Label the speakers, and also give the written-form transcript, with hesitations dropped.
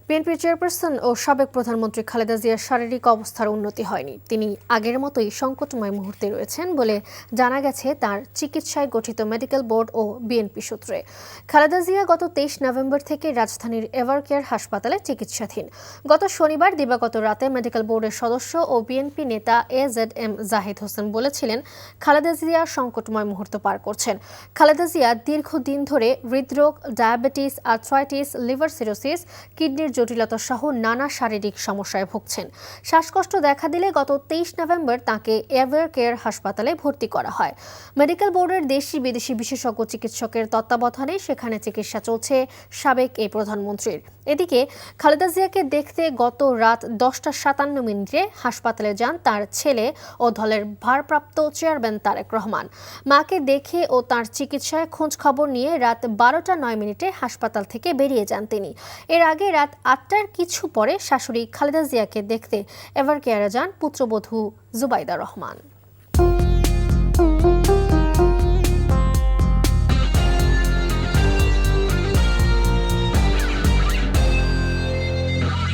Speaker 1: BNP chairperson ও সাবেক প্রধানমন্ত্রী খালেদা জিয়ার শারীরিক অবস্থার উন্নতি হয়নি। তিনি আগের মতোই সংকটময় মুহূর্তে রয়েছেন বলে জানা গেছে তার চিকিৎসায় গঠিত মেডিকেল বোর্ড ও বিএনপি সূত্রে। খালেদা জিয়া গত 23 নভেম্বর থেকে রাজধানীর এভারকেয়ার হাসপাতালে চিকিৎসাধীন। গত শনিবার দিবাগত রাতে মেডিকেল বোর্ডের সদস্য ও বিএনপি নেতা AZM জাহিদ হোসেন বলেছিলেন, খালেদা জিয়া সংকটময় মুহূর্ত পার করছেন। খালেদা জিয়া দীর্ঘদিন ধরে হৃদরোগ, ডায়াবেটিস, আর্থ্রাইটিস, লিভার সিরোসিস, কিডনির জটিলতা সহ নানা শারীরিক সমস্যায় ভুগছেন। শ্বাসকষ্ট দেখা দিলে গত 23 নভেম্বর তাকে এভারকেয়ার হাসপাতালে ভর্তি করা হয়। মেডিকেল বোর্ডের দেশি বিদেশি বিশেষজ্ঞ চিকিৎসকের তত্ত্বাবধানে সেখানে চিকিৎসা চলছে সাবেক এই প্রধানমন্ত্রীর। এদিকে খালেদা জিয়াকে দেখতে গত রাত 10:57 হাসপাতালে যান তার ছেলে ও দলের ভারপ্রাপ্ত চেয়ারম্যান তারেক রহমান। মাকে দেখে ও তার চিকিৎসায় খোঁজ খবর নিয়ে রাত 12:09 হাসপাতাল থেকে বেরিয়ে যান তিনি। এর আগে রাত 8টার কিছু পরে শাশুড়ি খালেদা জিয়াকে দেখতে এভারকেয়ারে যান পুত্রবধূ জুবাইদা রহমান।